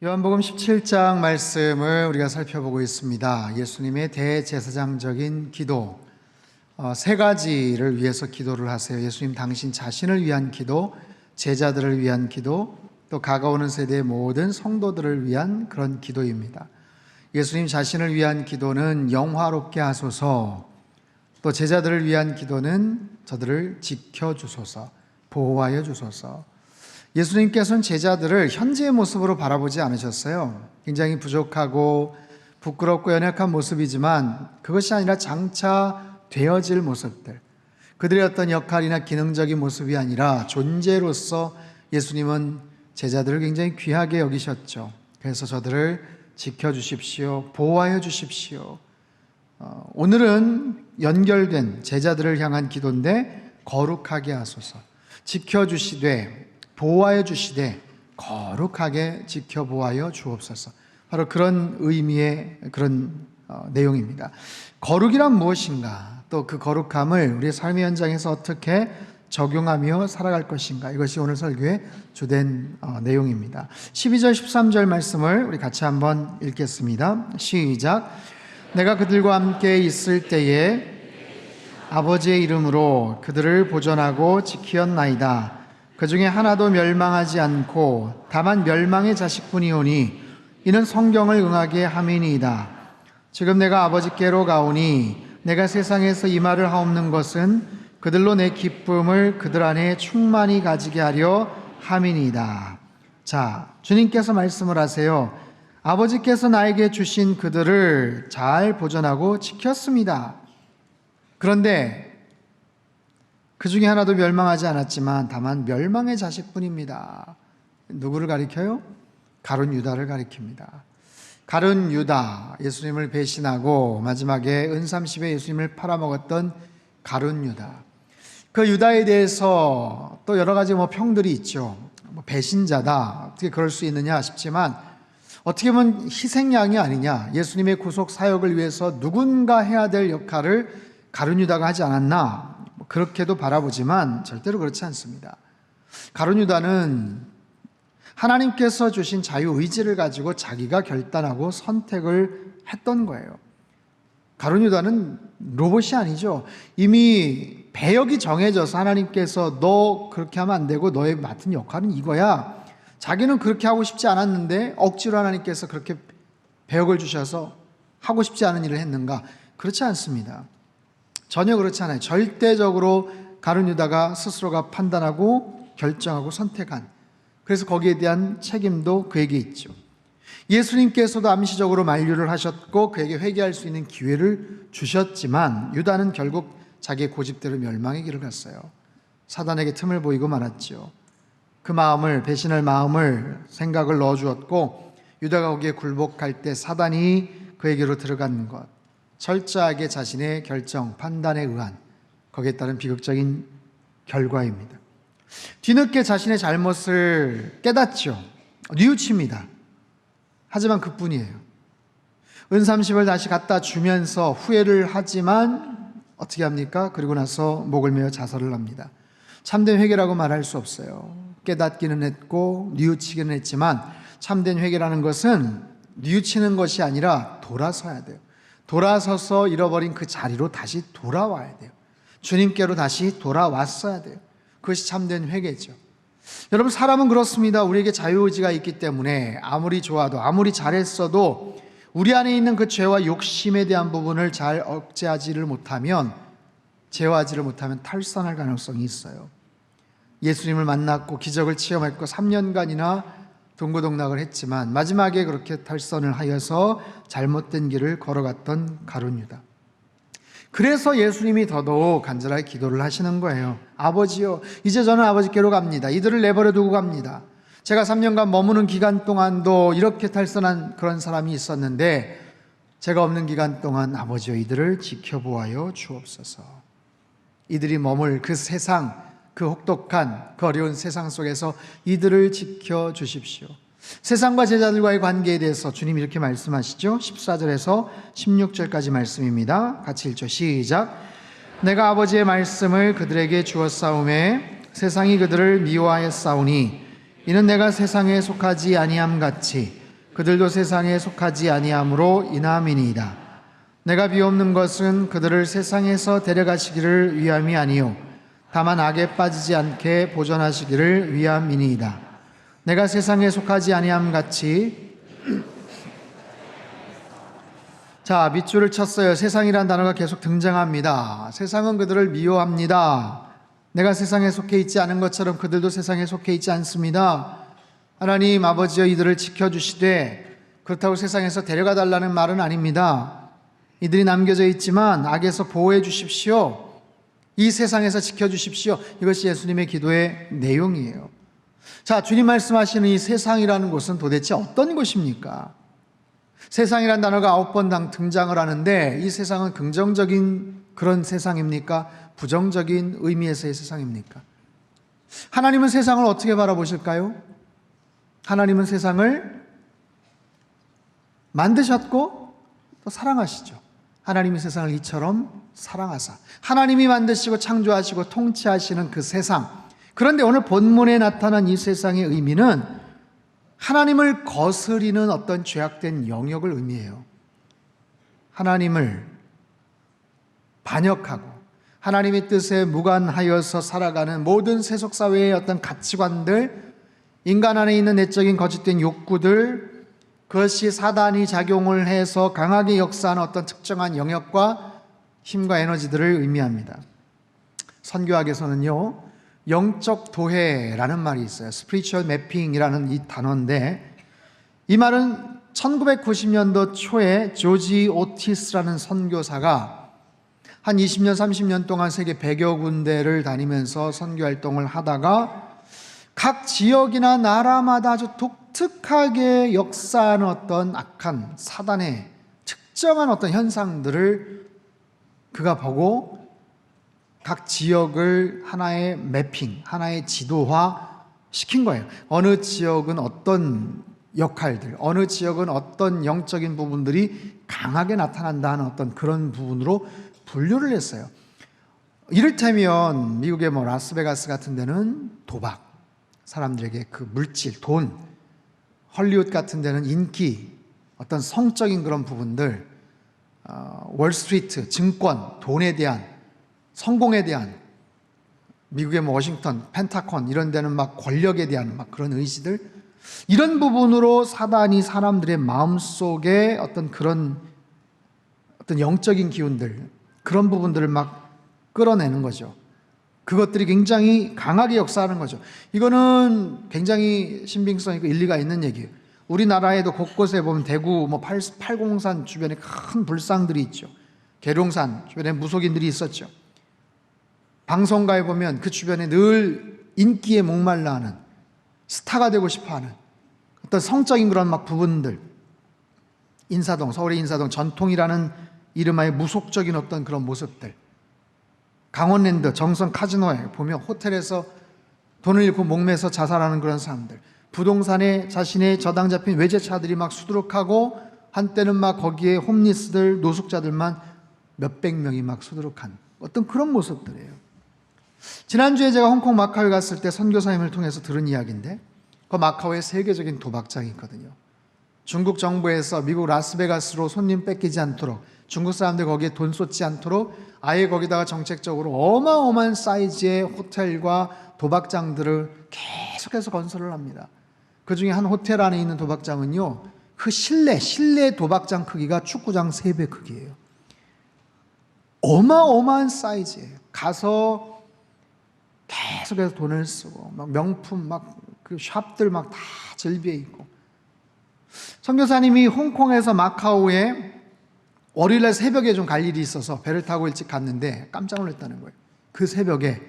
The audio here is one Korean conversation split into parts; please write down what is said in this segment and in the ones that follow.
요한복음 17장 말씀을 우리가 살펴보고 있습니다. 예수님의 대제사장적인 기도, 세 가지를 위해서 기도를 하세요. 예수님 당신 자신을 위한 기도, 제자들을 위한 기도, 또 가까우는 세대의 모든 성도들을 위한 그런 기도입니다. 예수님 자신을 위한 기도는 영화롭게 하소서, 또 제자들을 위한 기도는 저들을 지켜주소서, 보호하여 주소서. 예수님께서는 제자들을 현재의 모습으로 바라보지 않으셨어요. 굉장히 부족하고 부끄럽고 연약한 모습이지만 그것이 아니라 장차 되어질 모습들, 그들의 어떤 역할이나 기능적인 모습이 아니라 존재로서 예수님은 제자들을 굉장히 귀하게 여기셨죠. 그래서 저들을 지켜주십시오, 보호하여 주십시오. 오늘은 연결된 제자들을 향한 기도인데, 거룩하게 하소서, 지켜주시되 보호하여 주시되 거룩하게 지켜보아여 주옵소서. 바로 그런 의미의 그런 내용입니다. 거룩이란 무엇인가, 또 그 거룩함을 우리의 삶의 현장에서 어떻게 적용하며 살아갈 것인가, 이것이 오늘 설교의 주된 내용입니다. 12절 13절 말씀을 우리 같이 한번 읽겠습니다. 시작. 내가 그들과 함께 있을 때에 아버지의 이름으로 그들을 보존하고 지키었나이다. 그 중에 하나도 멸망하지 않고 다만 멸망의 자식뿐이오니 이는 성경을 응하게 함이니이다. 지금 내가 아버지께로 가오니 내가 세상에서 이 말을 하옵는 것은 그들로 내 기쁨을 그들 안에 충만히 가지게 하려 함이니이다. 자, 주님께서 말씀을 하세요. 아버지께서 나에게 주신 그들을 잘 보존하고 지켰습니다. 그런데 그 중에 하나도 멸망하지 않았지만 다만 멸망의 자식뿐입니다. 누구를 가리켜요? 가룟 유다를 가리킵니다. 가룟 유다, 예수님을 배신하고 마지막에 은삼십에 예수님을 팔아먹었던 가룟 유다. 그 유다에 대해서 또 여러 가지 평들이 있죠. 배신자다, 어떻게 그럴 수 있느냐 싶지만, 어떻게 보면 희생양이 아니냐, 예수님의 구속 사역을 위해서 누군가 해야 될 역할을 가룟 유다가 하지 않았나, 그렇게도 바라보지만 절대로 그렇지 않습니다. 가룟 유다는 하나님께서 주신 자유의지를 가지고 자기가 결단하고 선택을 했던 거예요. 가룟 유다는 로봇이 아니죠. 이미 배역이 정해져서 하나님께서 너 그렇게 하면 안 되고 너의 맡은 역할은 이거야. 자기는 그렇게 하고 싶지 않았는데 억지로 하나님께서 그렇게 배역을 주셔서 하고 싶지 않은 일을 했는가? 그렇지 않습니다. 전혀 그렇지 않아요. 절대적으로 가룟 유다가 스스로가 판단하고 결정하고 선택한, 그래서 거기에 대한 책임도 그에게 있죠. 예수님께서도 암시적으로 만류를 하셨고 그에게 회개할 수 있는 기회를 주셨지만 유다는 결국 자기의 고집대로 멸망의 길을 갔어요. 사단에게 틈을 보이고 말았죠. 그 마음을, 배신할 마음을, 생각을 넣어주었고 유다가 거기에 굴복할 때 사단이 그에게로 들어간 것, 철저하게 자신의 결정, 판단에 의한, 거기에 따른 비극적인 결과입니다. 뒤늦게 자신의 잘못을 깨닫죠. 뉘우칩니다. 하지만 그뿐이에요. 은삼십을 다시 갖다 주면서 후회를 하지만 어떻게 합니까? 그리고 나서 목을 메어 자살을 합니다. 참된 회개라고 말할 수 없어요. 깨닫기는 했고 뉘우치기는 했지만 참된 회개라는 것은 뉘우치는 것이 아니라 돌아서야 돼요. 돌아서서 잃어버린 그 자리로 다시 돌아와야 돼요. 주님께로 다시 돌아왔어야 돼요. 그것이 참된 회개죠. 여러분, 사람은 그렇습니다. 우리에게 자유의지가 있기 때문에 아무리 좋아도, 아무리 잘했어도 우리 안에 있는 그 죄와 욕심에 대한 부분을 잘 억제하지를 못하면, 제어하지를 못하면 탈선할 가능성이 있어요. 예수님을 만났고 기적을 체험했고 3년간이나 동고동락을 했지만 마지막에 그렇게 탈선을 하여서 잘못된 길을 걸어갔던 가룟 유다. 그래서 예수님이 더더욱 간절하게 기도를 하시는 거예요. 아버지요, 이제 저는 아버지께로 갑니다. 이들을 내버려 두고 갑니다. 제가 3년간 머무는 기간 동안도 이렇게 탈선한 그런 사람이 있었는데 제가 없는 기간 동안 아버지요, 이들을 지켜보아요 주옵소서. 이들이 머물 그 세상, 그 혹독한, 그 어려운 세상 속에서 이들을 지켜주십시오. 세상과 제자들과의 관계에 대해서 주님이 이렇게 말씀하시죠. 14절에서 16절까지 말씀입니다. 같이 읽죠. 시작. 내가 아버지의 말씀을 그들에게 주었사오매 세상이 그들을 미워하였사오니 이는 내가 세상에 속하지 아니함 같이 그들도 세상에 속하지 아니함으로 인함이니이다. 내가 비옵는 것은 그들을 세상에서 데려가시기를 위함이 아니요 다만 악에 빠지지 않게 보존하시기를 위함이니이다. 내가 세상에 속하지 아니함 같이 자, 밑줄을 쳤어요. 세상이란 단어가 계속 등장합니다. 세상은 그들을 미워합니다. 내가 세상에 속해 있지 않은 것처럼 그들도 세상에 속해 있지 않습니다. 하나님 아버지여 이들을 지켜주시되 그렇다고 세상에서 데려가 달라는 말은 아닙니다. 이들이 남겨져 있지만 악에서 보호해 주십시오. 이 세상에서 지켜주십시오. 이것이 예수님의 기도의 내용이에요. 자, 주님 말씀하시는 이 세상이라는 곳은 도대체 어떤 곳입니까? 세상이라는 단어가 9번 등장을 하는데 이 세상은 긍정적인 그런 세상입니까? 부정적인 의미에서의 세상입니까? 하나님은 세상을 어떻게 바라보실까요? 하나님은 세상을 만드셨고 또 사랑하시죠. 하나님이 세상을 이처럼 사랑하사 하나님이 만드시고 창조하시고 통치하시는 그 세상. 그런데 오늘 본문에 나타난 이 세상의 의미는 하나님을 거스리는 어떤 죄악된 영역을 의미해요. 하나님을 반역하고 하나님의 뜻에 무관하여서 살아가는 모든 세속사회의 어떤 가치관들, 인간 안에 있는 내적인 거짓된 욕구들, 그것이 사단이 작용을 해서 강하게 역사하는 어떤 특정한 영역과 힘과 에너지들을 의미합니다. 선교학에서는요, 영적 도해라는 말이 있어요. Spiritual Mapping이라는 이 단어인데 이 말은 1990년도 초에 조지 오티스라는 선교사가 한 20년, 30년 동안 세계 100여 군데를 다니면서 선교활동을 하다가 각 지역이나 나라마다 아주 독특하게 역사하는 어떤 악한 사단의 특정한 어떤 현상들을 그가 보고 각 지역을 하나의 매핑, 하나의 지도화 시킨 거예요. 어느 지역은 어떤 역할들, 어느 지역은 어떤 영적인 부분들이 강하게 나타난다 하는 어떤 그런 부분으로 분류를 했어요. 이를테면 미국의 라스베가스 같은 데는 도박, 사람들에게 그 물질, 돈, 헐리우드 같은 데는 인기, 어떤 성적인 그런 부분들, 월스트리트, 증권, 돈에 대한, 성공에 대한, 미국의 워싱턴, 펜타곤 이런 데는 막 권력에 대한 막 그런 의지들, 이런 부분으로 사단이 사람들의 마음속에 어떤 그런 어떤 영적인 기운들, 그런 부분들을 막 끌어내는 거죠. 그것들이 굉장히 강하게 역사하는 거죠. 이거는 굉장히 신빙성 있고 일리가 있는 얘기예요. 우리나라에도 곳곳에 보면 대구 팔공산 주변에 큰 불상들이 있죠. 계룡산 주변에 무속인들이 있었죠. 방송가에 보면 그 주변에 늘 인기에 목말라 하는, 스타가 되고 싶어 하는 어떤 성적인 그런 막 부분들, 인사동, 서울의 인사동 전통이라는 이름하에 무속적인 어떤 그런 모습들, 강원랜드, 정선 카지노에 보면 호텔에서 돈을 잃고 목매서 자살하는 그런 사람들, 부동산에 자신의 저당 잡힌 외제차들이 막 수두룩하고 한때는 막 거기에 홈리스들, 노숙자들만 몇백 명이 막 수두룩한 어떤 그런 모습들이에요. 지난주에 제가 홍콩 마카오에 갔을 때 선교사님을 통해서 들은 이야기인데 그 마카오에 세계적인 도박장이 있거든요. 중국 정부에서 미국 라스베가스로 손님 뺏기지 않도록, 중국 사람들 거기에 돈 쏟지 않도록 아예 거기다가 정책적으로 어마어마한 사이즈의 호텔과 도박장들을 계속해서 건설을 합니다. 그 중에 한 호텔 안에 있는 도박장은요, 그 실내 도박장 크기가 축구장 3배 크기예요. 어마어마한 사이즈예요. 가서 계속해서 돈을 쓰고 막 명품 막 그 샵들 막 다 즐비해 있고. 선교사님이 홍콩에서 마카오에 월요일날 새벽에 좀 갈 일이 있어서 배를 타고 일찍 갔는데 깜짝 놀랐다는 거예요. 그 새벽에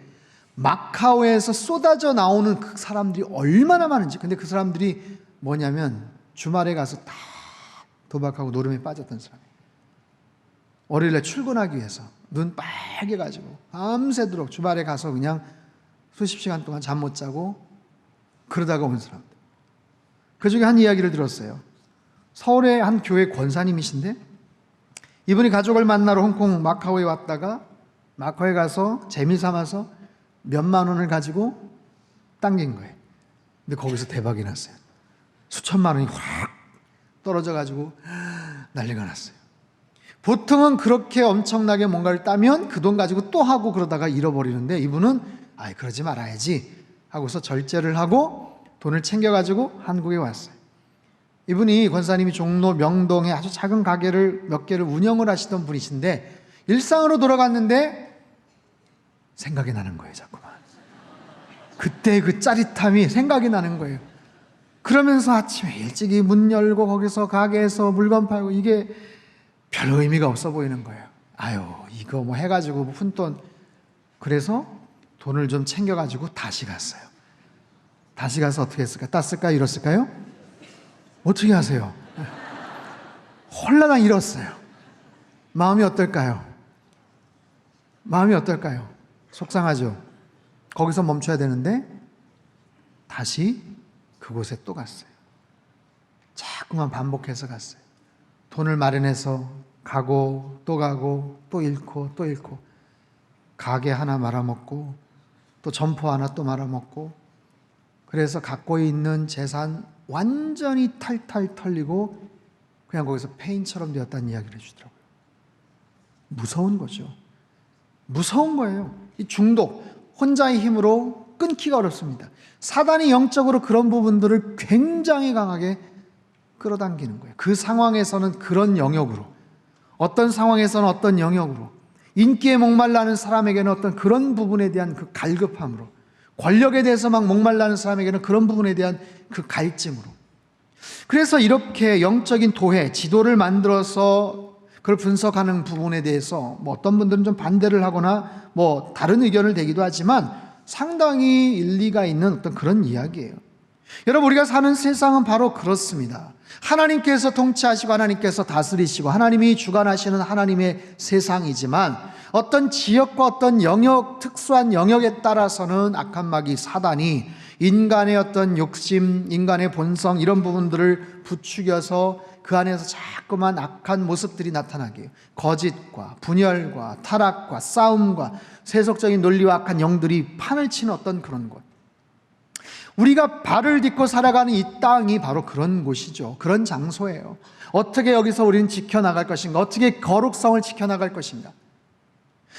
마카오에서 쏟아져 나오는 그 사람들이 얼마나 많은지. 근데 그 사람들이 뭐냐면 주말에 가서 다 도박하고 노름에 빠졌던 사람이에요. 월요일에 출근하기 위해서 눈 빨개가지고 밤새도록 주말에 가서 그냥 수십 시간 동안 잠 못 자고 그러다가 온 사람들. 그 중에 한 이야기를 들었어요. 서울의 한 교회 권사님이신데 이분이 가족을 만나러 홍콩 마카오에 왔다가 마카오에 가서 재미삼아서 몇만 원을 가지고 당긴 거예요. 근데 거기서 대박이 났어요. 수천만 원이 확 떨어져가지고 난리가 났어요. 보통은 그렇게 엄청나게 뭔가를 따면 그 돈 가지고 또 하고 그러다가 잃어버리는데, 이분은 그러지 말아야지 하고서 절제를 하고 돈을 챙겨가지고 한국에 왔어요. 이분이, 권사님이 종로 명동에 아주 작은 가게를 몇 개를 운영을 하시던 분이신데, 일상으로 돌아갔는데 생각이 나는 거예요. 자꾸만 그때 그 짜릿함이 생각이 나는 거예요. 그러면서 아침에 일찍이 문 열고 거기서 가게에서 물건 팔고, 이게 별 의미가 없어 보이는 거예요. 이거 뭐 해가지고 푼돈. 그래서 돈을 좀 챙겨가지고 다시 갔어요. 다시 가서 어떻게 했을까? 땄을까? 잃었을까요? 어떻게 하세요? 홀라당 잃었어요. 마음이 어떨까요? 마음이 어떨까요? 속상하죠? 거기서 멈춰야 되는데 다시 그곳에 또 갔어요. 자꾸만 반복해서 갔어요. 돈을 마련해서 가고 또 잃고 또 잃고, 가게 하나 말아먹고 또 점포 하나 또 말아먹고, 그래서 갖고 있는 재산 완전히 탈탈 털리고 그냥 거기서 폐인처럼 되었다는 이야기를 해주더라고요. 무서운 거죠. 무서운 거예요. 이 중독, 혼자의 힘으로 끊기가 어렵습니다. 사단이 영적으로 그런 부분들을 굉장히 강하게 끌어당기는 거예요. 그 상황에서는 그런 영역으로, 어떤 상황에서는 어떤 영역으로, 인기에 목말라는 사람에게는 어떤 그런 부분에 대한 그 갈급함으로, 권력에 대해서 막 목말라는 사람에게는 그런 부분에 대한 그 갈증으로. 그래서 이렇게 영적인 도해, 지도를 만들어서 그걸 분석하는 부분에 대해서 뭐 어떤 분들은 좀 반대를 하거나 뭐 다른 의견을 대기도 하지만 상당히 일리가 있는 어떤 그런 이야기예요. 여러분, 우리가 사는 세상은 바로 그렇습니다. 하나님께서 통치하시고 하나님께서 다스리시고 하나님이 주관하시는 하나님의 세상이지만, 어떤 지역과 어떤 영역, 특수한 영역에 따라서는 악한 마귀 사단이 인간의 어떤 욕심, 인간의 본성, 이런 부분들을 부추겨서 그 안에서 자꾸만 악한 모습들이 나타나게 해요. 거짓과 분열과 타락과 싸움과 세속적인 논리와 악한 영들이 판을 치는 어떤 그런 곳. 우리가 발을 딛고 살아가는 이 땅이 바로 그런 곳이죠. 그런 장소예요. 어떻게 여기서 우리는 지켜나갈 것인가? 어떻게 거룩성을 지켜나갈 것인가?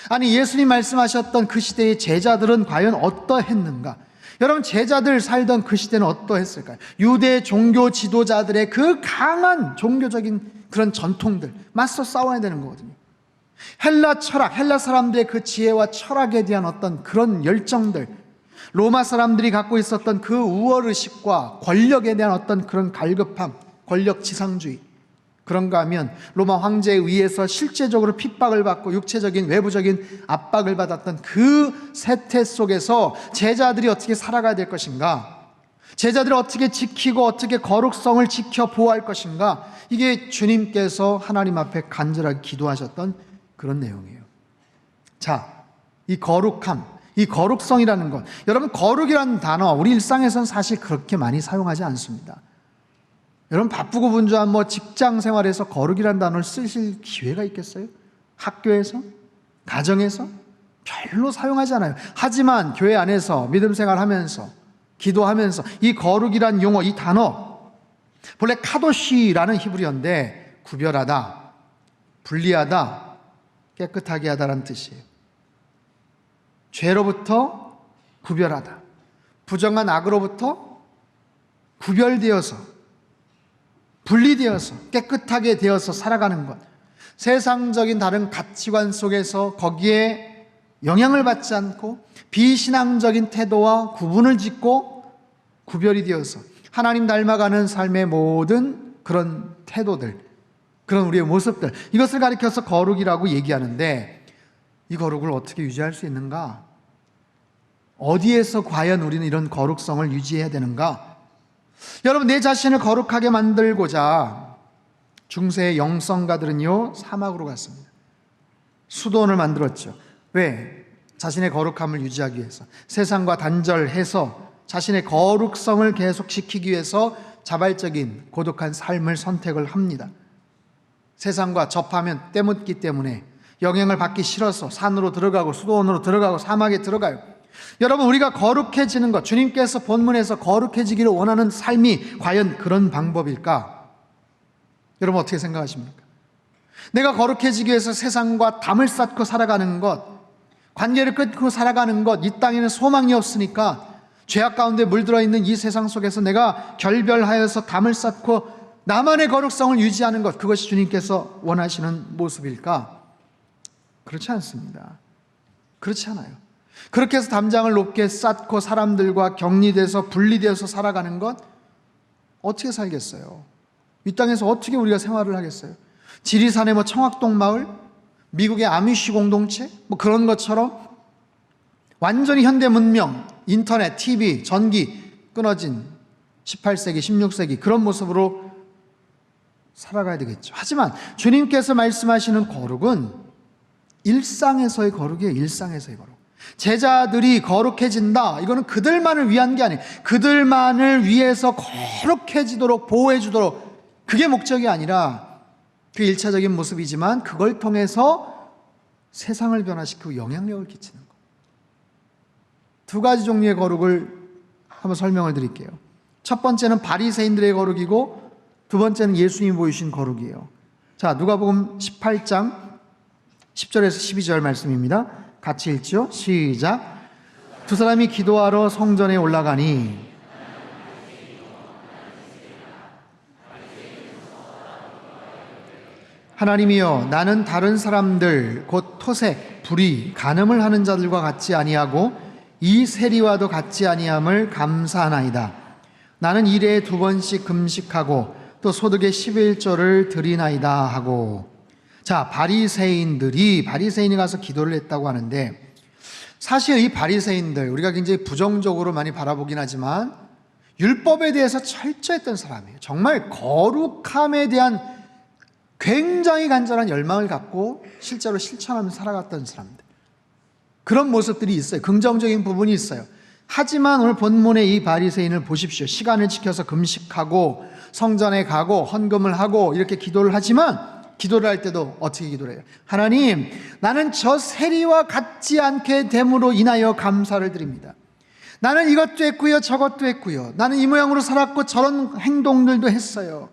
아니, 예수님 말씀하셨던 그 시대의 제자들은 과연 어떠했는가? 여러분, 제자들 살던 그 시대는 어떠했을까요? 유대 종교 지도자들의 그 강한 종교적인 그런 전통들, 맞서 싸워야 되는 거거든요. 헬라 철학, 헬라 사람들의 그 지혜와 철학에 대한 어떤 그런 열정들, 로마 사람들이 갖고 있었던 그 우월의식과 권력에 대한 어떤 그런 갈급함, 권력 지상주의, 그런가 하면 로마 황제에 의해서 실제적으로 핍박을 받고 육체적인 외부적인 압박을 받았던 그 세태 속에서 제자들이 어떻게 살아가야 될 것인가, 제자들이 어떻게 지키고 어떻게 거룩성을 지켜 보호할 것인가, 이게 주님께서 하나님 앞에 간절하게 기도하셨던 그런 내용이에요. 자, 이 거룩함, 이 거룩성이라는 것, 여러분, 거룩이라는 단어 우리 일상에서는 사실 그렇게 많이 사용하지 않습니다. 여러분, 바쁘고 분주한 뭐 직장 생활에서 거룩이라는 단어를 쓰실 기회가 있겠어요? 학교에서? 가정에서? 별로 사용하지 않아요. 하지만 교회 안에서 믿음 생활하면서 기도하면서 이 거룩이란 용어, 이 단어, 본래 카도시라는 히브리어인데 구별하다, 분리하다, 깨끗하게 하다라는 뜻이에요. 죄로부터 구별하다, 부정한 악으로부터 구별되어서 분리되어서 깨끗하게 되어서 살아가는 것, 세상적인 다른 가치관 속에서 거기에 영향을 받지 않고 비신앙적인 태도와 구분을 짓고 구별이 되어서 하나님 닮아가는 삶의 모든 그런 태도들, 그런 우리의 모습들, 이것을 가리켜서 거룩이라고 얘기하는데, 이 거룩을 어떻게 유지할 수 있는가? 어디에서 과연 우리는 이런 거룩성을 유지해야 되는가? 여러분, 내 자신을 거룩하게 만들고자 중세의 영성가들은요, 사막으로 갔습니다. 수도원을 만들었죠. 왜? 자신의 거룩함을 유지하기 위해서, 세상과 단절해서 자신의 거룩성을 계속 지키기 위해서 자발적인 고독한 삶을 선택을 합니다. 세상과 접하면 때묻기 때문에 영향을 받기 싫어서 산으로 들어가고 수도원으로 들어가고 사막에 들어가요. 여러분, 우리가 거룩해지는 것, 주님께서 본문에서 거룩해지기를 원하는 삶이 과연 그런 방법일까? 여러분 어떻게 생각하십니까? 내가 거룩해지기 위해서 세상과 담을 쌓고 살아가는 것, 관계를 끊고 살아가는 것, 이 땅에는 소망이 없으니까 죄악 가운데 물들어 있는 이 세상 속에서 내가 결별하여서 담을 쌓고 나만의 거룩성을 유지하는 것, 그것이 주님께서 원하시는 모습일까? 그렇지 않습니다. 그렇지 않아요. 그렇게 해서 담장을 높게 쌓고 사람들과 격리돼서 분리되어서 살아가는 것, 어떻게 살겠어요? 이 땅에서 어떻게 우리가 생활을 하겠어요? 지리산의 청학동 마을, 미국의 아미쉬 공동체, 그런 것처럼 완전히 현대 문명, 인터넷, TV, 전기 끊어진 18세기, 16세기 그런 모습으로 살아가야 되겠죠. 하지만 주님께서 말씀하시는 거룩은 일상에서의 거룩이에요. 일상에서의 거룩. 제자들이 거룩해진다, 이거는 그들만을 위한 게 아니에요. 그들만을 위해서 거룩해지도록 보호해 주도록, 그게 목적이 아니라 그 일차적인 모습이지만 그걸 통해서 세상을 변화시키고 영향력을 끼치는 것. 두 가지 종류의 거룩을 한번 설명을 드릴게요. 첫 번째는 바리새인들의 거룩이고 두 번째는 예수님이 보이신 거룩이에요. 자, 누가복음 18장 10절에서 12절 말씀입니다. 같이 읽죠. 시작. 두 사람이 기도하러 성전에 올라가니 하나님이여, 나는 다른 사람들 곧 토색, 불의, 간음을 하는 자들과 같지 아니하고 이 세리와도 같지 아니함을 감사하나이다. 나는 일에 2번씩 금식하고 또 소득의 11조를 드리나이다 하고. 자, 바리새인이 가서 기도를 했다고 하는데, 사실 이 바리새인들, 우리가 굉장히 부정적으로 많이 바라보긴 하지만 율법에 대해서 철저했던 사람이에요. 정말 거룩함에 대한 굉장히 간절한 열망을 갖고 실제로 실천하면서 살아갔던 사람들, 그런 모습들이 있어요. 긍정적인 부분이 있어요. 하지만 오늘 본문의 이 바리새인을 보십시오. 시간을 지켜서 금식하고 성전에 가고 헌금을 하고 이렇게 기도를 하지만, 기도를 할 때도 어떻게 기도를 해요? 하나님, 나는 저 세리와 같지 않게 됨으로 인하여 감사를 드립니다. 나는 이것도 했고요, 저것도 했고요. 나는 이 모양으로 살았고 저런 행동들도 했어요.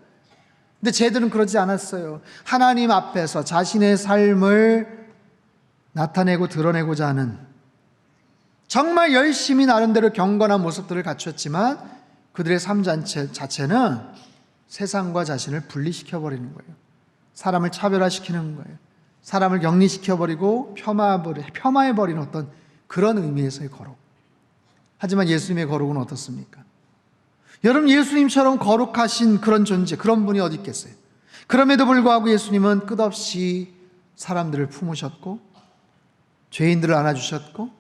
근데 쟤들은 그러지 않았어요. 하나님 앞에서 자신의 삶을 나타내고 드러내고자 하는, 정말 열심히 나름대로 경건한 모습들을 갖췄지만 그들의 삶 자체는 세상과 자신을 분리시켜버리는 거예요. 사람을 차별화시키는 거예요. 사람을 격리시켜버리고 폄하해버리는 어떤 그런 의미에서의 거룩. 하지만 예수님의 거룩은 어떻습니까? 여러분, 예수님처럼 거룩하신 그런 존재, 그런 분이 어디 있겠어요? 그럼에도 불구하고 예수님은 끝없이 사람들을 품으셨고 죄인들을 안아주셨고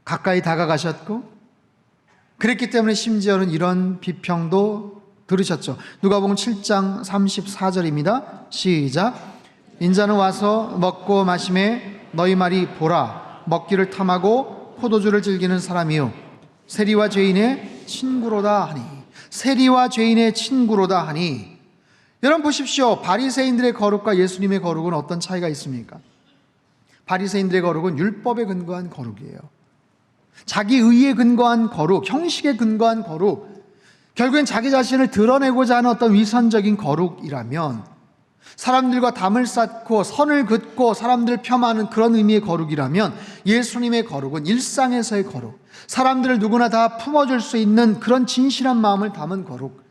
가까이 다가가셨고, 그랬기 때문에 심지어는 이런 비평도 들으셨죠. 누가복음 7장 34절입니다. 시작. 인자는 와서 먹고 마심에 너희 말이 보라, 먹기를 탐하고 포도주를 즐기는 사람이요 세리와 죄인의 친구로다 하니. 세리와 죄인의 친구로다 하니. 여러분 보십시오. 바리새인들의 거룩과 예수님의 거룩은 어떤 차이가 있습니까? 바리새인들의 거룩은 율법에 근거한 거룩이에요. 자기 의에 근거한 거룩, 형식에 근거한 거룩, 결국엔 자기 자신을 드러내고자 하는 어떤 위선적인 거룩이라면, 사람들과 담을 쌓고 선을 긋고 사람들을 폄하하는 그런 의미의 거룩이라면, 예수님의 거룩은 일상에서의 거룩, 사람들을 누구나 다 품어줄 수 있는 그런 진실한 마음을 담은 거룩,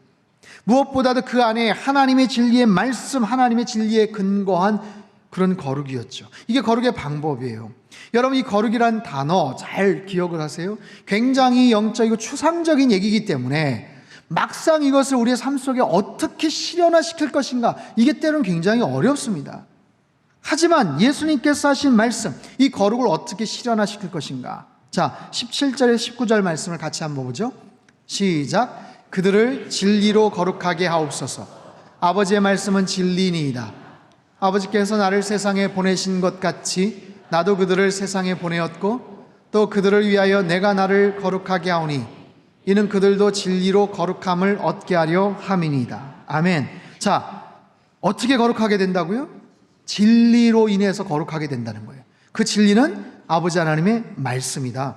무엇보다도 그 안에 하나님의 진리의 말씀, 하나님의 진리에 근거한 그런 거룩이었죠. 이게 거룩의 방법이에요. 여러분, 이 거룩이란 단어 잘 기억을 하세요. 굉장히 영적이고 추상적인 얘기이기 때문에 막상 이것을 우리의 삶 속에 어떻게 실현화시킬 것인가, 이게 때로는 굉장히 어렵습니다. 하지만 예수님께서 하신 말씀, 이 거룩을 어떻게 실현화시킬 것인가. 자, 17절에 19절 말씀을 같이 한번 보죠. 시작. 그들을 진리로 거룩하게 하옵소서. 아버지의 말씀은 진리니이다. 아버지께서 나를 세상에 보내신 것 같이 나도 그들을 세상에 보내었고 또 그들을 위하여 내가 나를 거룩하게 하오니 이는 그들도 진리로 거룩함을 얻게 하려 함이니이다. 아멘. 자, 어떻게 거룩하게 된다고요? 진리로 인해서 거룩하게 된다는 거예요. 그 진리는 아버지 하나님의 말씀이다.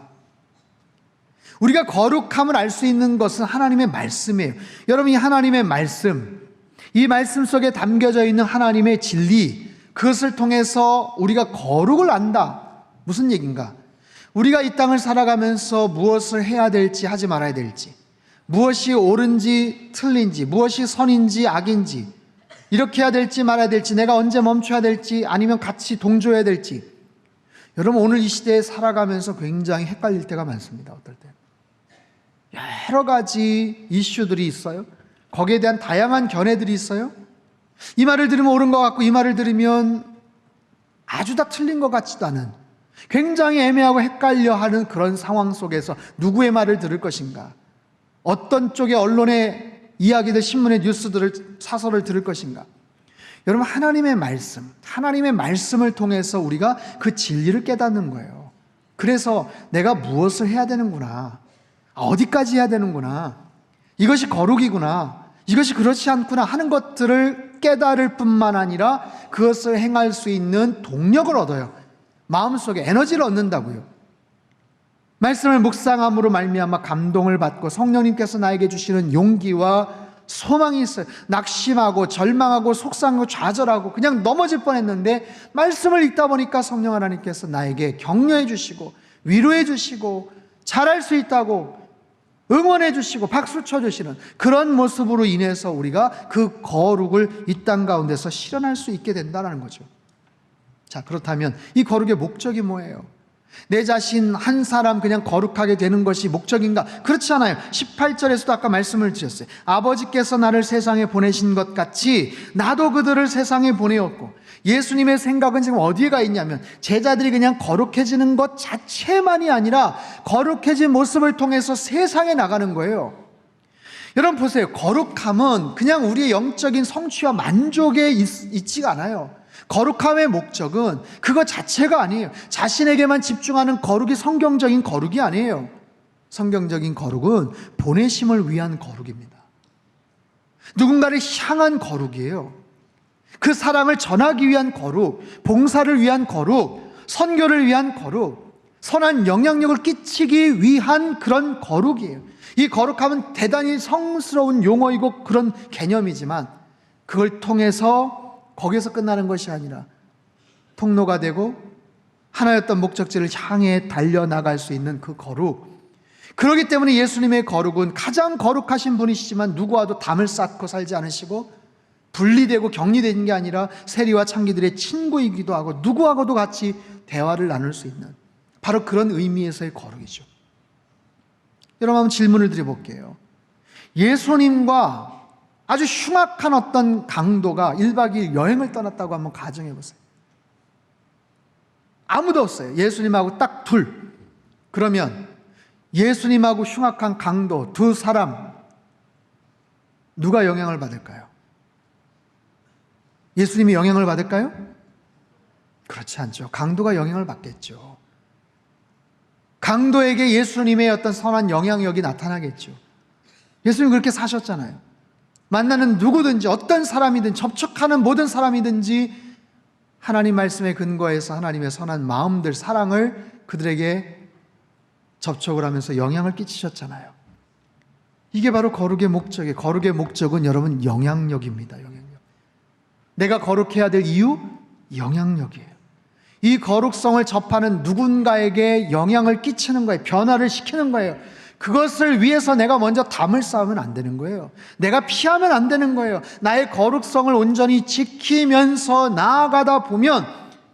우리가 거룩함을 알 수 있는 것은 하나님의 말씀이에요. 여러분, 이 하나님의 말씀, 이 말씀 속에 담겨져 있는 하나님의 진리, 그것을 통해서 우리가 거룩을 안다. 무슨 얘기인가? 우리가 이 땅을 살아가면서 무엇을 해야 될지 하지 말아야 될지, 무엇이 옳은지 틀린지, 무엇이 선인지 악인지, 이렇게 해야 될지 말아야 될지, 내가 언제 멈춰야 될지, 아니면 같이 동조해야 될지, 여러분 오늘 이 시대에 살아가면서 굉장히 헷갈릴 때가 많습니다. 어떨 때 여러 가지 이슈들이 있어요. 거기에 대한 다양한 견해들이 있어요. 이 말을 들으면 옳은 것 같고, 이 말을 들으면 아주 다 틀린 것 같지도 않은, 굉장히 애매하고 헷갈려 하는 그런 상황 속에서 누구의 말을 들을 것인가, 어떤 쪽의 언론의 이야기들, 신문의 뉴스들을, 사설을 들을 것인가. 여러분, 하나님의 말씀을 통해서 우리가 그 진리를 깨닫는 거예요. 그래서 내가 무엇을 해야 되는구나, 어디까지 해야 되는구나, 이것이 거룩이구나, 이것이 그렇지 않구나 하는 것들을 깨달을 뿐만 아니라 그것을 행할 수 있는 동력을 얻어요. 마음속에 에너지를 얻는다고요. 말씀을 묵상함으로 말미암아 감동을 받고 성령님께서 나에게 주시는 용기와 소망이 있어요. 낙심하고 절망하고 속상하고 좌절하고 그냥 넘어질 뻔했는데, 말씀을 읽다 보니까 성령 하나님께서 나에게 격려해 주시고 위로해 주시고 잘할 수 있다고 응원해 주시고 박수 쳐 주시는 그런 모습으로 인해서 우리가 그 거룩을 이 땅 가운데서 실현할 수 있게 된다는 거죠. 자, 그렇다면 이 거룩의 목적이 뭐예요? 내 자신 한 사람 그냥 거룩하게 되는 것이 목적인가? 그렇지 않아요. 18절에서도 아까 말씀을 드렸어요. 아버지께서 나를 세상에 보내신 것 같이 나도 그들을 세상에 보내었고, 예수님의 생각은 지금 어디에 가 있냐면, 제자들이 그냥 거룩해지는 것 자체만이 아니라 거룩해진 모습을 통해서 세상에 나가는 거예요. 여러분 보세요. 거룩함은 그냥 우리의 영적인 성취와 만족에 있지가 않아요. 거룩함의 목적은 그거 자체가 아니에요. 자신에게만 집중하는 거룩이 성경적인 거룩이 아니에요. 성경적인 거룩은 보내심을 위한 거룩입니다. 누군가를 향한 거룩이에요. 그 사랑을 전하기 위한 거룩, 봉사를 위한 거룩, 선교를 위한 거룩, 선한 영향력을 끼치기 위한 그런 거룩이에요. 이 거룩함은 대단히 성스러운 용어이고 그런 개념이지만, 그걸 통해서 거기에서 끝나는 것이 아니라 통로가 되고 하나였던 목적지를 향해 달려나갈 수 있는 그 거룩. 그렇기 때문에 예수님의 거룩은 가장 거룩하신 분이시지만 누구와도 담을 쌓고 살지 않으시고 분리되고 격리되는 게 아니라 세리와 창기들의 친구이기도 하고 누구하고도 같이 대화를 나눌 수 있는 바로 그런 의미에서의 거룩이죠. 여러분, 한번 질문을 드려볼게요. 예수님과 아주 흉악한 어떤 강도가 1박 2일 여행을 떠났다고 한번 가정해 보세요. 아무도 없어요. 예수님하고 딱 둘. 그러면 예수님하고 흉악한 강도 두 사람, 누가 영향을 받을까요? 예수님이 영향을 받을까요? 그렇지 않죠. 강도가 영향을 받겠죠. 강도에게 예수님의 어떤 선한 영향력이 나타나겠죠. 예수님 그렇게 사셨잖아요. 만나는 누구든지 어떤 사람이든 접촉하는 모든 사람이든지 하나님 말씀에 근거해서 하나님의 선한 마음들, 사랑을 그들에게 접촉을 하면서 영향을 끼치셨잖아요. 이게 바로 거룩의 목적이에요. 거룩의 목적은 여러분 영향력입니다. 영향력. 내가 거룩해야 될 이유? 영향력이에요. 이 거룩성을 접하는 누군가에게 영향을 끼치는 거예요. 변화를 시키는 거예요. 그것을 위해서 내가 먼저 담을 쌓으면 안 되는 거예요. 내가 피하면 안 되는 거예요. 나의 거룩성을 온전히 지키면서 나아가다 보면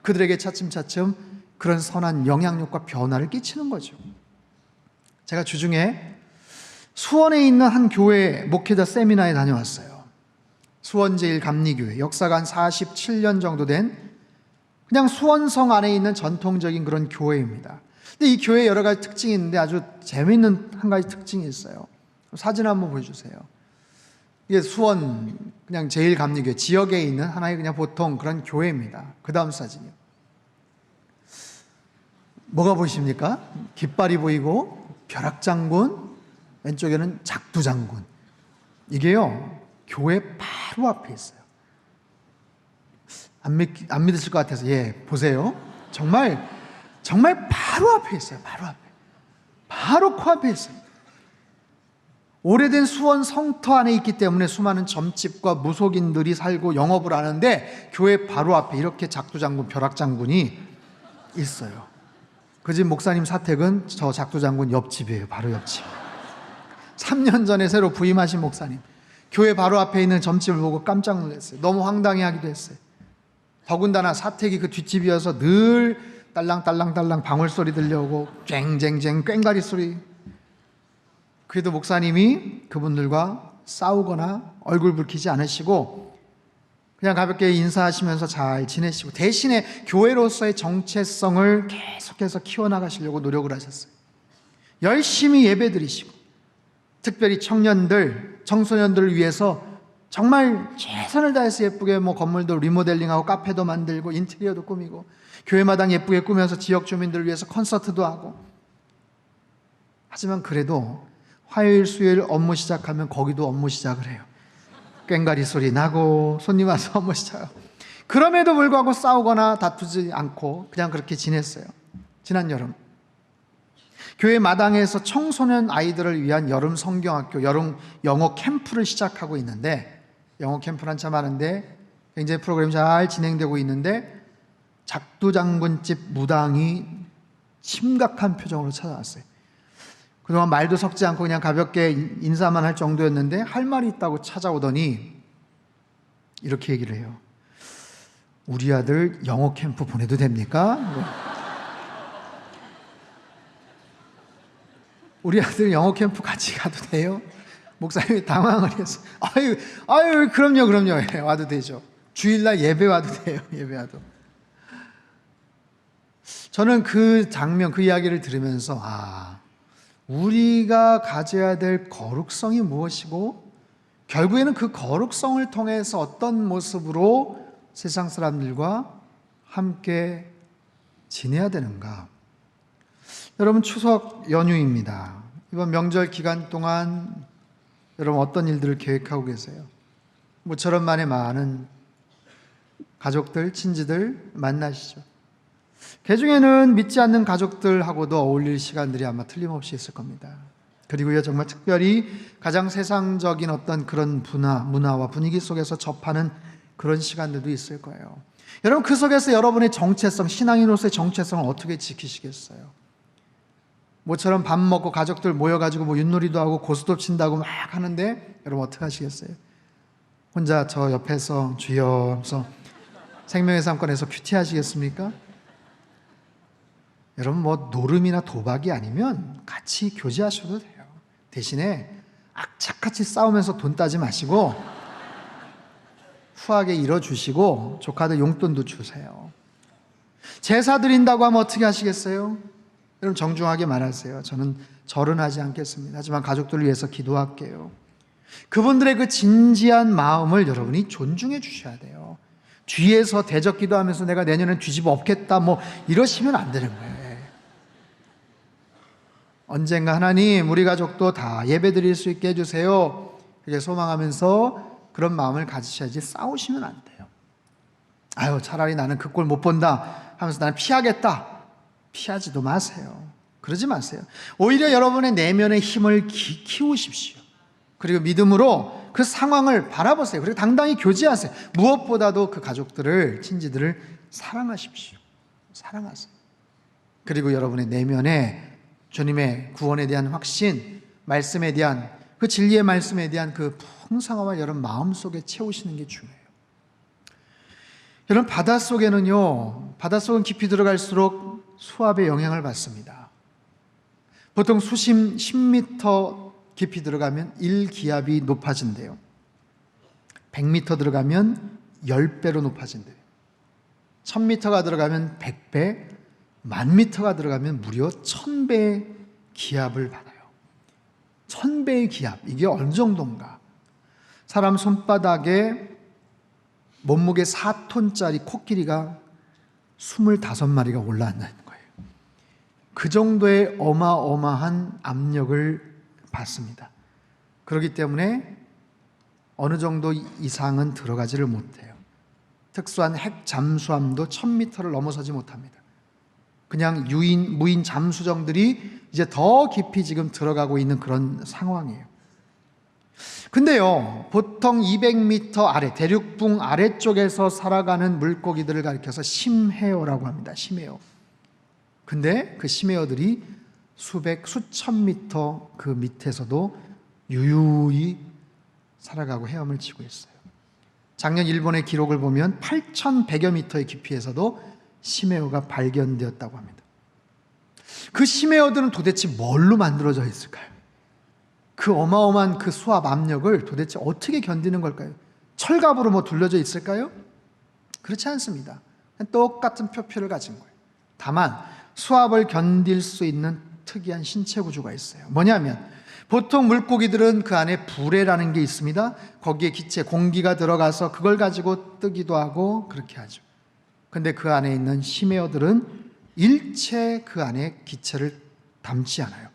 그들에게 차츰차츰 그런 선한 영향력과 변화를 끼치는 거죠. 제가 주중에 수원에 있는 한 교회 목회자 세미나에 다녀왔어요. 수원 제1감리교회, 역사가 한 47년 정도 된 그냥 수원성 안에 있는 전통적인 그런 교회입니다. 근데 이 교회에 여러 가지 특징이 있는데 아주 재미있는 한 가지 특징이 있어요. 사진 한번 보여주세요. 이게 수원 그냥 제1감리교회 지역에 있는 하나의 그냥 보통 그런 교회입니다. 그 다음 사진이요. 뭐가 보이십니까? 깃발이 보이고 벼락장군, 왼쪽에는 작두장군. 이게요 교회 바로 앞에 있어요. 안 믿으실 것 같아서 보세요. 정말 바로 앞에 있어요. 바로 앞에, 바로 코앞에 있어요. 오래된 수원 성터 안에 있기 때문에 수많은 점집과 무속인들이 살고 영업을 하는데 교회 바로 앞에 이렇게 작두장군, 벼락장군이 있어요. 그 집 목사님 사택은 저 작두장군 옆집이에요. 바로 옆집. 3년 전에 새로 부임하신 목사님, 교회 바로 앞에 있는 점집을 보고 깜짝 놀랐어요. 너무 황당해하기도 했어요. 더군다나 사택이 그 뒷집이어서 늘 딸랑딸랑딸랑 방울소리 들려오고 쨍쨍쨍 꽹과리 소리. 그래도 목사님이 그분들과 싸우거나 얼굴 붉히지 않으시고 그냥 가볍게 인사하시면서 잘 지내시고, 대신에 교회로서의 정체성을 계속해서 키워나가시려고 노력을 하셨어요. 열심히 예배드리시고, 특별히 청년들, 청소년들을 위해서 정말 최선을 다해서 예쁘게 건물도 리모델링하고 카페도 만들고 인테리어도 꾸미고 교회마당 예쁘게 꾸며서 지역 주민들을 위해서 콘서트도 하고. 하지만 그래도 화요일 수요일 업무 시작하면 거기도 업무 시작을 해요. 꽹과리 소리 나고 손님 와서 업무 시작하고. 그럼에도 불구하고 싸우거나 다투지 않고 그냥 그렇게 지냈어요. 지난 여름 교회 마당에서 청소년 아이들을 위한 여름 성경학교, 여름 영어 캠프를 시작하고 있는데, 영어 캠프는 한참 하는데 굉장히 프로그램이 잘 진행되고 있는데 작두장군집 무당이 심각한 표정으로 찾아왔어요. 그동안 말도 섞지 않고 그냥 가볍게 인사만 할 정도였는데 할 말이 있다고 찾아오더니 이렇게 얘기를 해요. 우리 아들 영어 캠프 보내도 됩니까? 우리 아들 영어 캠프 같이 가도 돼요? 목사님이 당황을 해서 아유 그럼요 예, 와도 되죠. 주일날 예배 와도 돼요. 예배 와도. 저는 그 장면, 그 이야기를 들으면서 우리가 가져야 될 거룩성이 무엇이고 결국에는 그 거룩성을 통해서 어떤 모습으로 세상 사람들과 함께 지내야 되는가. 여러분, 추석 연휴입니다. 이번 명절 기간 동안 여러분 어떤 일들을 계획하고 계세요? 모처럼 만에 많은 가족들, 친지들 만나시죠. 그 중에는 믿지 않는 가족들하고도 어울릴 시간들이 아마 틀림없이 있을 겁니다. 그리고요, 정말 특별히 가장 세상적인 어떤 그런 문화와 분위기 속에서 접하는 그런 시간들도 있을 거예요. 여러분, 그 속에서 여러분의 정체성, 신앙인으로서의 정체성을 어떻게 지키시겠어요? 모처럼 밥 먹고 가족들 모여가지고 윷놀이도 하고 고스톱 친다고 막 하는데 여러분 어떻게 하시겠어요? 혼자 저 옆에서 주여 하면서 생명의 상권에서 큐티 하시겠습니까? 여러분, 노름이나 도박이 아니면 같이 교제하셔도 돼요. 대신에 악착같이 싸우면서 돈 따지 마시고 후하게 잃어주시고 조카들 용돈도 주세요. 제사 드린다고 하면 어떻게 하시겠어요? 여러분, 정중하게 말하세요. 저는 절은 하지 않겠습니다. 하지만 가족들을 위해서 기도할게요. 그분들의 그 진지한 마음을 여러분이 존중해 주셔야 돼요. 뒤에서 대적 기도하면서 내가 내년엔 뒤집어 엎겠다 이러시면 안 되는 거예요. 언젠가 하나님, 우리 가족도 다 예배 드릴 수 있게 해주세요. 그렇게 소망하면서 그런 마음을 가지셔야지 싸우시면 안 돼요. 차라리 나는 그 꼴 못 본다 하면서 나는 피하겠다. 피하지도 마세요. 그러지 마세요. 오히려 여러분의 내면의 힘을 키우십시오. 그리고 믿음으로 그 상황을 바라보세요. 그리고 당당히 교제하세요. 무엇보다도 그 가족들을, 친지들을 사랑하십시오. 사랑하세요. 그리고 여러분의 내면에 주님의 구원에 대한 확신, 말씀에 대한 그 진리의 말씀에 대한 그 풍성함을 여러분 마음속에 채우시는 게 중요해요. 여러분, 바닷속은 깊이 들어갈수록 수압의 영향을 받습니다. 보통 수심 10m 깊이 들어가면 1기압이 높아진대요. 100m 들어가면 10배로 높아진대요. 1000m가 들어가면 100배, 10,000m가 들어가면 무려 1000배의 기압을 받아요. 1000배의 기압, 이게 어느 정도인가? 사람 손바닥에 몸무게 4톤짜리 코끼리가 25마리가 올라앉는 거예요. 그 정도의 어마어마한 압력을 받습니다. 그렇기 때문에 어느 정도 이상은 들어가지를 못해요. 특수한 핵 잠수함도 1000m를 넘어서지 못합니다. 그냥 무인 잠수정들이 이제 더 깊이 지금 들어가고 있는 그런 상황이에요. 근데요, 보통 200m 아래, 대륙붕 아래쪽에서 살아가는 물고기들을 가리켜서 심해어라고 합니다. 심해어. 근데 그 심해어들이 수천 미터 그 밑에서도 유유히 살아가고 헤엄을 치고 있어요. 작년 일본의 기록을 보면 8,100여 미터의 깊이에서도 심해어가 발견되었다고 합니다. 그 심해어들은 도대체 뭘로 만들어져 있을까요? 그 어마어마한 그 수압 압력을 도대체 어떻게 견디는 걸까요? 철갑으로 뭐 둘러져 있을까요? 그렇지 않습니다. 똑같은 표피를 가진 거예요. 다만 수압을 견딜 수 있는 특이한 신체 구조가 있어요. 뭐냐면 보통 물고기들은 그 안에 불에라는 게 있습니다. 거기에 기체, 공기가 들어가서 그걸 가지고 뜨기도 하고 그렇게 하죠. 근데 그 안에 있는 심해어들은 일체 그 안에 기체를 담지 않아요.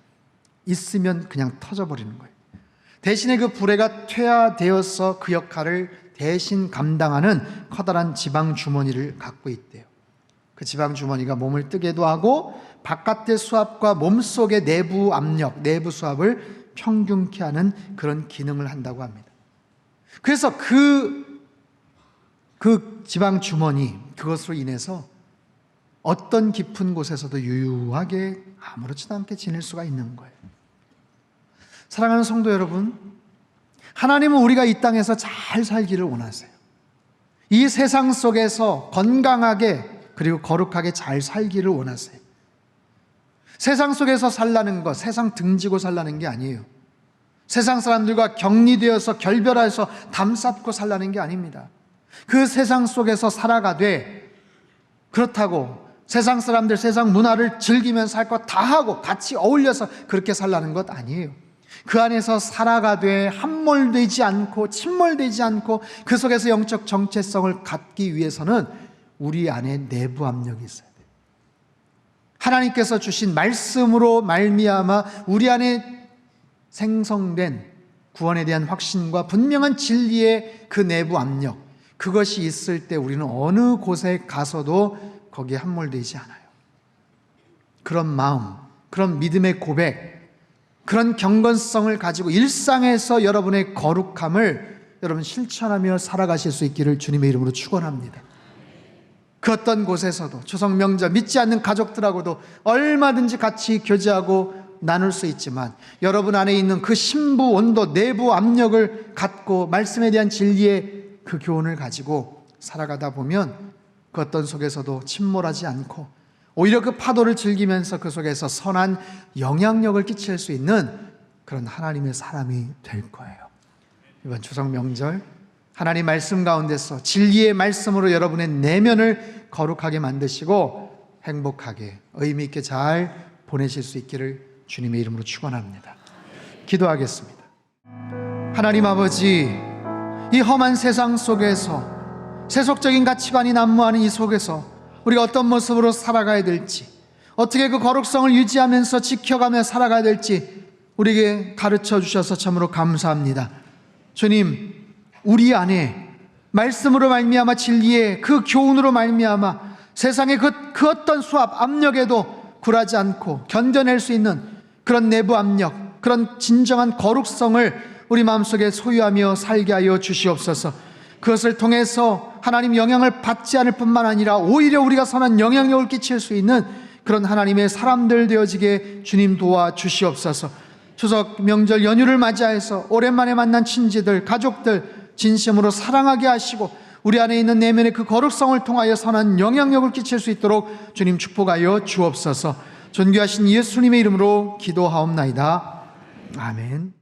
있으면 그냥 터져버리는 거예요. 대신에 그 불에가 퇴화되어서 그 역할을 대신 감당하는 커다란 지방 주머니를 갖고 있대요. 그 지방 주머니가 몸을 뜨게도 하고 바깥의 수압과 몸속의 내부 압력, 내부 수압을 평균케 하는 그런 기능을 한다고 합니다. 그래서 그 지방 주머니, 그것으로 인해서 어떤 깊은 곳에서도 유유하게 아무렇지도 않게 지낼 수가 있는 거예요. 사랑하는 성도 여러분, 하나님은 우리가 이 땅에서 잘 살기를 원하세요. 이 세상 속에서 건강하게 그리고 거룩하게 잘 살기를 원하세요. 세상 속에서 살라는 것, 세상 등지고 살라는 게 아니에요. 세상 사람들과 격리되어서 결별해서 담쌓고 살라는 게 아닙니다. 그 세상 속에서 살아가되 그렇다고 세상 사람들, 세상 문화를 즐기면서 할 것 다 하고 같이 어울려서 그렇게 살라는 것 아니에요. 그 안에서 살아가되 함몰되지 않고 침몰되지 않고 그 속에서 영적 정체성을 갖기 위해서는 우리 안에 내부 압력이 있어야 돼요. 하나님께서 주신 말씀으로 말미암아 우리 안에 생성된 구원에 대한 확신과 분명한 진리의 그 내부 압력, 그것이 있을 때 우리는 어느 곳에 가서도 거기에 함몰되지 않아요. 그런 마음, 그런 믿음의 고백, 그런 경건성을 가지고 일상에서 여러분의 거룩함을 여러분 실천하며 살아가실 수 있기를 주님의 이름으로 축원합니다. 그 어떤 곳에서도 추석 명절 믿지 않는 가족들하고도 얼마든지 같이 교제하고 나눌 수 있지만 여러분 안에 있는 그 신부 온도, 내부 압력을 갖고 말씀에 대한 진리의 그 교훈을 가지고 살아가다 보면 그 어떤 속에서도 침몰하지 않고 오히려 그 파도를 즐기면서 그 속에서 선한 영향력을 끼칠 수 있는 그런 하나님의 사람이 될 거예요. 이번 추석 명절 하나님 말씀 가운데서 진리의 말씀으로 여러분의 내면을 거룩하게 만드시고 행복하게 의미 있게 잘 보내실 수 있기를 주님의 이름으로 축원합니다. 기도하겠습니다. 하나님 아버지, 이 험한 세상 속에서 세속적인 가치관이 난무하는 이 속에서 우리가 어떤 모습으로 살아가야 될지, 어떻게 그 거룩성을 유지하면서 지켜가며 살아가야 될지 우리에게 가르쳐 주셔서 참으로 감사합니다. 주님, 우리 안에 말씀으로 말미암아 진리의 그 교훈으로 말미암아 세상의 그 어떤 수압, 압력에도 굴하지 않고 견뎌낼 수 있는 그런 내부 압력, 그런 진정한 거룩성을 우리 마음속에 소유하며 살게 하여 주시옵소서. 그것을 통해서 하나님 영향을 받지 않을 뿐만 아니라 오히려 우리가 선한 영향력을 끼칠 수 있는 그런 하나님의 사람들 되어지게 주님 도와주시옵소서. 추석 명절 연휴를 맞이해서 오랜만에 만난 친지들, 가족들 진심으로 사랑하게 하시고 우리 안에 있는 내면의 그 거룩성을 통하여 선한 영향력을 끼칠 수 있도록 주님 축복하여 주옵소서. 존귀하신 예수님의 이름으로 기도하옵나이다. 아멘.